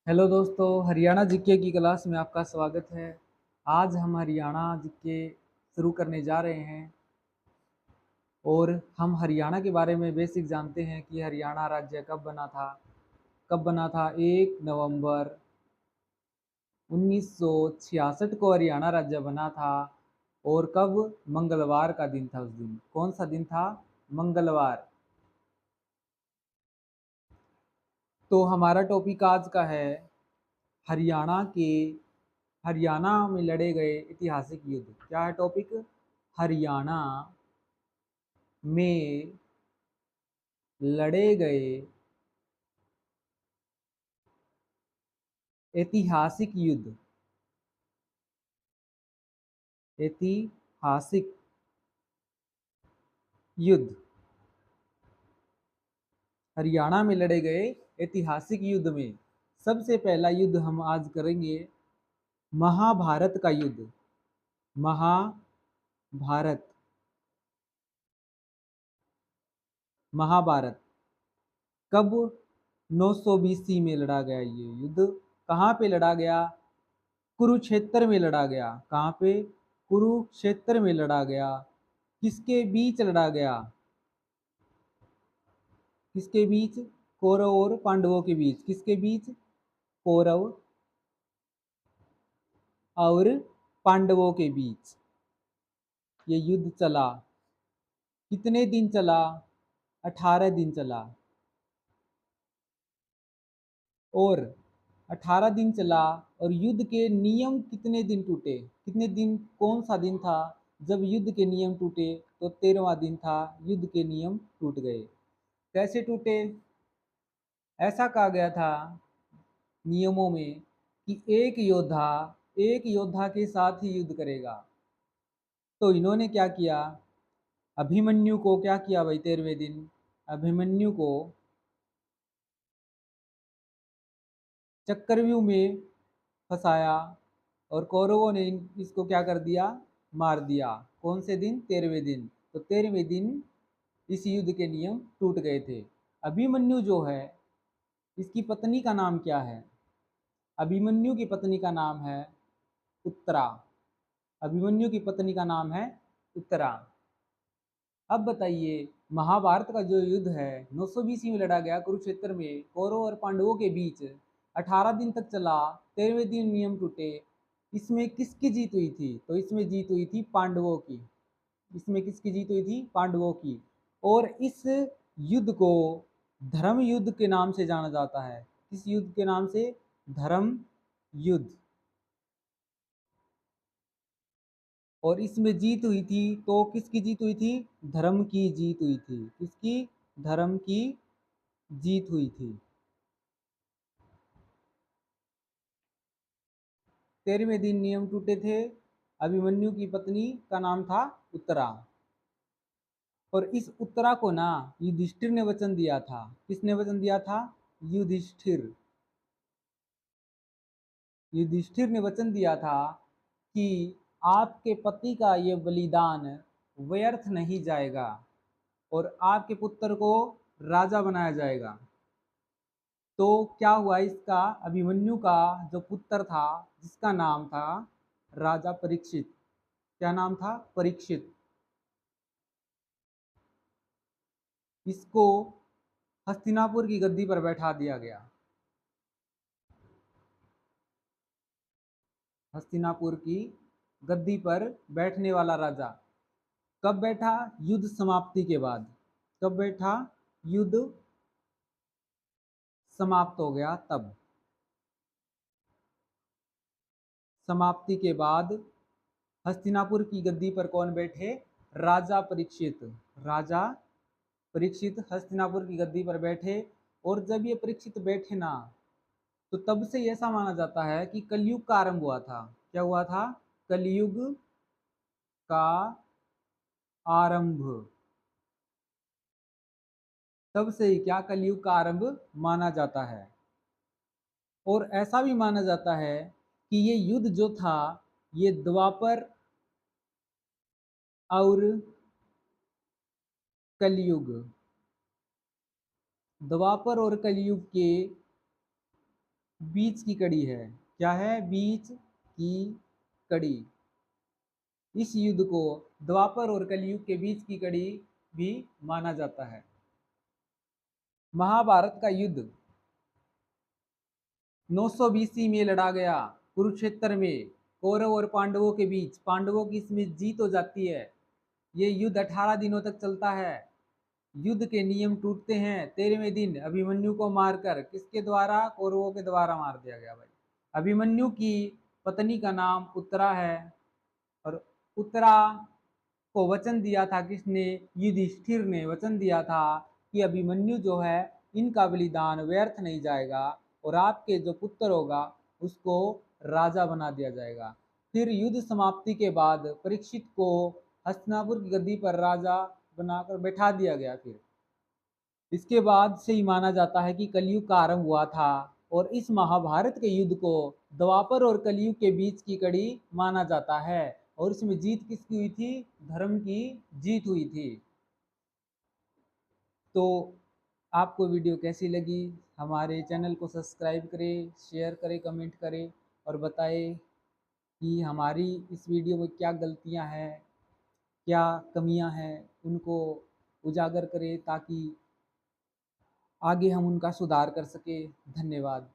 Hello दोस्तों, Haryana GK की class में आपका स्वागत है। आज हम हरियाणा जीके शुरू करने जा रहे हैं और हम हरियाणा के बारे में बेसिक जानते हैं कि हरियाणा राज्य कब बना था। कब बना था? 1 नवंबर 1966 को हरियाणा राज्य बना था। और कब? मंगलवार का दिन था। उस दिन कौन सा दिन था? मंगलवार। तो हमारा टॉपिक आज का है हरियाणा के हरियाणा में लड़े गए ऐतिहासिक युद्ध। क्या है टॉपिक? हरियाणा में लड़े गए ऐतिहासिक युद्ध। ऐतिहासिक युद्ध। हरियाणा में लड़े गए ऐतिहासिक युद्ध में सबसे पहला युद्ध हम आज करेंगे महाभारत का युद्ध। महाभारत। महाभारत कब? 900 BC में लड़ा गया ये युद्ध। कहाँ पे लड़ा गया? कुरुक्षेत्र में लड़ा गया। कहाँ पे? कुरुक्षेत्र में लड़ा गया। किसके बीच लड़ा गया? किसके बीच? कौरव और पांडवों के बीच। किसके बीच? कौरव और पांडवों के बीच ये युद्ध चला। कितने दिन चला? 18 दिन चला। और 18 दिन चला। और युद्ध के नियम कितने दिन टूटे? कितने दिन? कौन सा दिन था जब युद्ध के नियम टूटे? तो 13वां दिन था। युद्ध के नियम टूट गए। कैसे टूटे? ऐसा कहा गया था नियमों में कि एक योद्धा के साथ ही युद्ध करेगा। तो इन्होंने क्या किया? अभिमन्यु को क्या किया भाई? 13वें दिन अभिमन्यु को चक्रव्यूह में फंसाया और कौरवों ने इसको क्या कर दिया? मार दिया। कौन से दिन? 13वें दिन। तो 13वें दिन इस युद्ध के नियम टूट गए थे। अभिमन्यु जो है, इसकी पत्नी का नाम क्या है? अभिमन्यु की पत्नी का नाम है उत्तरा। अभिमन्यु की पत्नी का नाम है उत्तरा। अब बताइए, महाभारत का जो युद्ध है 900 BC में लड़ा गया कुरुक्षेत्र में कौरव और पांडवों के बीच, 18 दिन तक चला। 13वें दिन नियम टूटे। इसमें किसकी जीत हुई थी? तो इसमें जीत हुई थी पांडवों की। इसमें किसकी जीत हुई थी? पांडवों की। और इस युद्ध को धर्म युद्ध के नाम से जाना जाता है। किस युद्ध के नाम से? धर्म युद्ध। और इसमें जीत हुई थी तो किसकी जीत हुई थी? धर्म की जीत हुई थी। किसकी? धर्म की जीत हुई थी। 13वें दिन नियम टूटे थे। अभिमन्यु की पत्नी का नाम था उत्तरा। और इस उत्तरा को ना युधिष्ठिर ने वचन दिया था। किसने वचन दिया था? युधिष्ठिर। युधिष्ठिर ने वचन दिया था कि आपके पति का ये बलिदान व्यर्थ नहीं जाएगा और आपके पुत्र को राजा बनाया जाएगा। तो क्या हुआ? इसका अभिमन्यु का जो पुत्र था, जिसका नाम था राजा परीक्षित। क्या नाम था? परीक्षित। इसको हस्तिनापुर की गद्दी पर बैठा दिया गया। हस्तिनापुर की गद्दी पर बैठने वाला राजा कब बैठा? युद्ध समाप्ति के बाद। कब बैठा? युद्ध समाप्त हो गया तब। समाप्ति के बाद हस्तिनापुर की गद्दी पर कौन बैठे? राजा परीक्षित। राजा परीक्षित हस्तिनापुर की गद्दी पर बैठे। और जब ये परीक्षित बैठे ना, तो तब से ऐसा माना जाता है कि कलयुग का आरंभ हुआ था। क्या हुआ था? कलयुग का आरंभ। तब से ही क्या कलयुग का आरंभ माना जाता है। और ऐसा भी माना जाता है कि ये युद्ध जो था, ये द्वापर और कलयुग, द्वापर और कलयुग के बीच की कड़ी है। क्या है? बीच की कड़ी। इस युद्ध को द्वापर और कलयुग के बीच की कड़ी भी माना जाता है। महाभारत का युद्ध 900 BC में लड़ा गया कुरुक्षेत्र में कौरव और पांडवों के बीच। पांडवों की इसमें जीत हो जाती है। ये युद्ध 18 दिनों तक चलता है। युद्ध के नियम टूटते हैं 13वें दिन अभिमन्यु को मारकर। किसके द्वारा? कौरवों के द्वारा मार दिया गया भाई। अभिमन्यु की पत्नी का नाम उत्तरा है और उत्तरा को वचन दिया था, किसने? युधिष्ठिर ने वचन दिया था कि अभिमन्यु जो है इनका बलिदान व्यर्थ नहीं जाएगा और आपके जो पुत्र होगा उसको राजा बना दिया जाएगा। फिर युद्ध समाप्ति के बाद परीक्षित को हस्तिनापुर की गद्दी पर राजा बनाकर बैठा दिया गया। फिर इसके बाद से ही माना जाता है कि कलयुग का आरंभ हुआ था और इस महाभारत के युद्ध को द्वापर और कलयुग के बीच की कड़ी माना जाता है। और इसमें जीत किसकी हुई थी? धर्म की जीत हुई थी। तो आपको वीडियो कैसी लगी? हमारे चैनल को सब्सक्राइब करें, शेयर करें, कमेंट करें और बताएं कि हमारी इस वीडियो में क्या गलतियां हैं, क्या कमियां हैं, उनको उजागर करें ताकि आगे हम उनका सुधार कर सके। धन्यवाद।